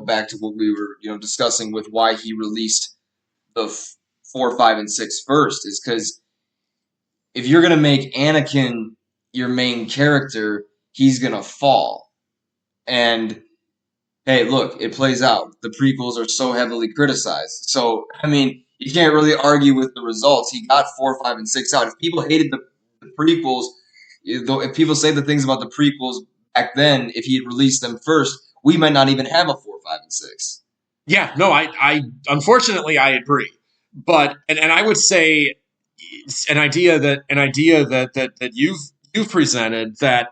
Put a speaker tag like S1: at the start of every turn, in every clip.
S1: back to what we were, discussing with why he released the 4, 5, and 6 first is because if you're gonna make Anakin your main character, he's gonna fall. And hey, look, it plays out. The prequels are so heavily criticized. So, you can't really argue with the results. He got 4, 5, and 6 out. If people hated the prequels, if people say the things about the prequels back then, if he had released them first, we might not even have a 4, 5, and 6.
S2: Yeah, no, I unfortunately I agree. But and I would say an idea that you've presented, that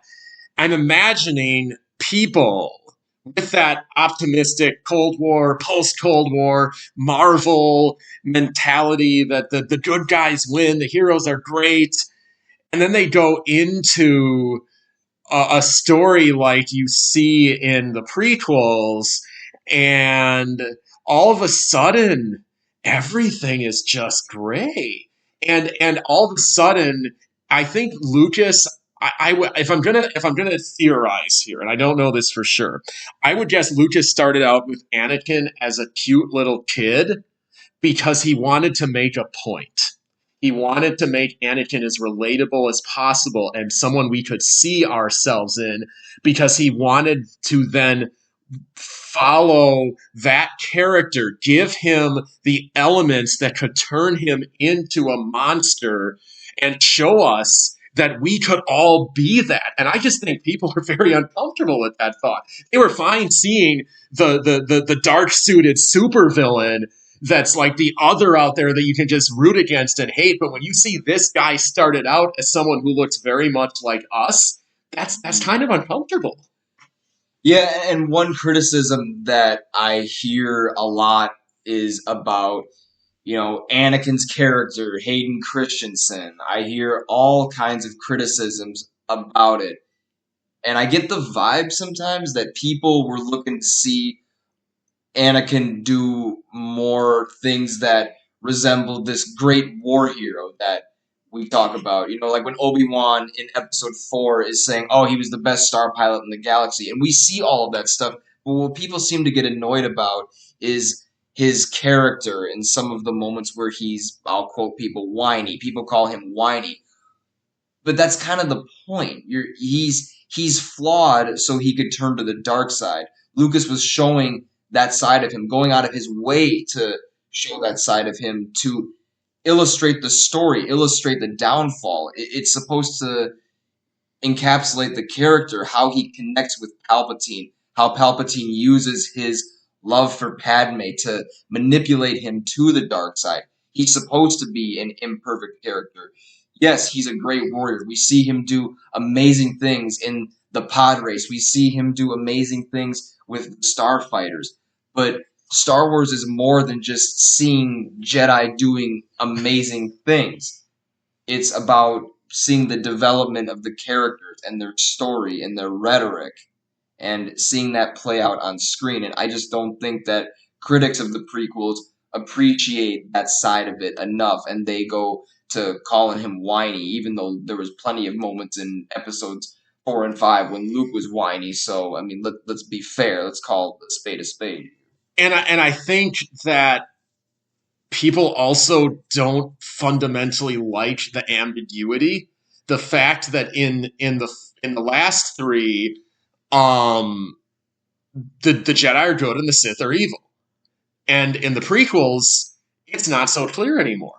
S2: I'm imagining people with that optimistic Cold War, post Cold War, Marvel mentality that the good guys win, the heroes are great, and then they go into a story like you see in the prequels, and all of a sudden everything is just gray, and all of a sudden I think Lucas. If I'm gonna theorize here, and I don't know this for sure, I would guess Lucas started out with Anakin as a cute little kid because he wanted to make a point. He wanted to make Anakin as relatable as possible and someone we could see ourselves in, because he wanted to then follow that character, give him the elements that could turn him into a monster and show us that we could all be that. And I just think people are very uncomfortable with that thought. They were fine seeing the dark suited supervillain that's like the other out there that you can just root against and hate. But when you see this guy started out as someone who looks very much like us, that's kind of uncomfortable.
S1: Yeah, and one criticism that I hear a lot is about, Anakin's character, Hayden Christensen. I hear all kinds of criticisms about it. And I get the vibe sometimes that people were looking to see Anakin do more things that resemble this great war hero that we talk about. Like when Obi-Wan in episode 4 is saying, oh, he was the best star pilot in the galaxy. And we see all of that stuff. But what people seem to get annoyed about is his character in some of the moments where he's, I'll quote people, whiny. People call him whiny. But that's kind of the point. He's flawed so he could turn to the dark side. Lucas was showing that side of him, going out of his way to show that side of him to illustrate the story, illustrate the downfall. It's supposed to encapsulate the character, how he connects with Palpatine, how Palpatine uses his love for Padme to manipulate him to the dark side. He's supposed to be an imperfect character. Yes, he's a great warrior. We see him do amazing things in the pod race. We see him do amazing things with starfighters. But Star Wars is more than just seeing Jedi doing amazing things. It's about seeing the development of the characters and their story and their rhetoric and seeing that play out on screen. And I just don't think that critics of the prequels appreciate that side of it enough, and they go to calling him whiny, even though there was plenty of moments in episodes 4 and 5 when Luke was whiny. So let's be fair. Let's call a spade a spade.
S2: And I think that people also don't fundamentally like the ambiguity. The fact that in the last three, um, the Jedi are good and the Sith are evil, and in the prequels, it's not so clear anymore.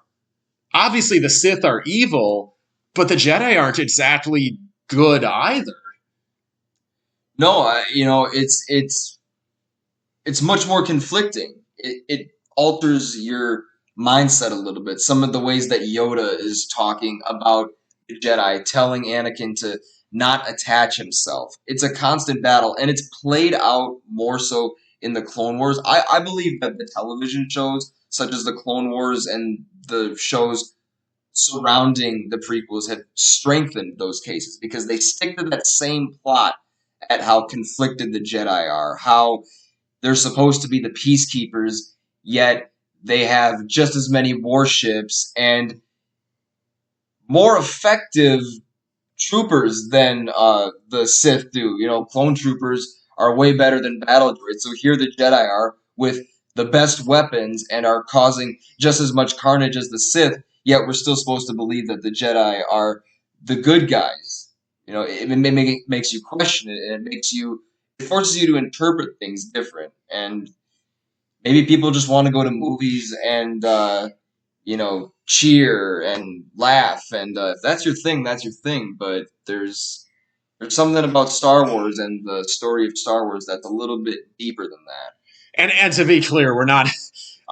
S2: Obviously, the Sith are evil, but the Jedi aren't exactly good either.
S1: No, it's much more conflicting. It alters your mindset a little bit. Some of the ways that Yoda is talking about the Jedi, telling Anakin to not attach himself. It's a constant battle, and it's played out more so in the Clone Wars. I believe that the television shows, such as the Clone Wars and the shows surrounding the prequels, have strengthened those cases because they stick to that same plot at how conflicted the Jedi are, how they're supposed to be the peacekeepers, yet they have just as many warships and more effective troopers than the Sith do. Clone troopers are way better than battle droids. So here the Jedi are with the best weapons and are causing just as much carnage as the Sith, yet we're still supposed to believe that the Jedi are the good guys. It makes you question it, and it forces you to interpret things different. And maybe people just want to go to movies and cheer and laugh, and if that's your thing, that's your thing. But there's something about Star Wars and the story of Star Wars that's a little bit deeper than that.
S2: And to be clear, we're not,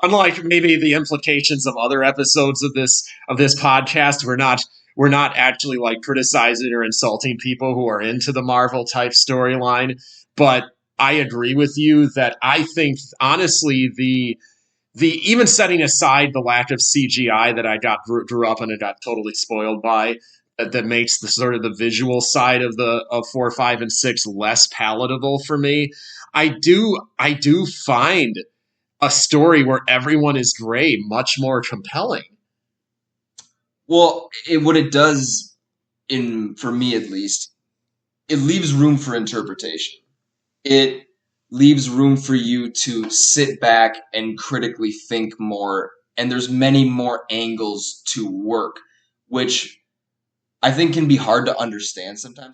S2: unlike maybe the implications of other episodes of this podcast, we're not actually like criticizing or insulting people who are into the Marvel type storyline. But I agree with you that I think honestly the even setting aside the lack of CGI that I grew up on and got totally spoiled by, that makes the sort of the visual side of 4, 5, and 6 less palatable for me. I do find a story where everyone is gray much more compelling.
S1: Well, what it does, in for me at least, it leaves room for interpretation. It leaves room for you to sit back and critically think more, and there's many more angles to work, which I think can be hard to understand sometimes.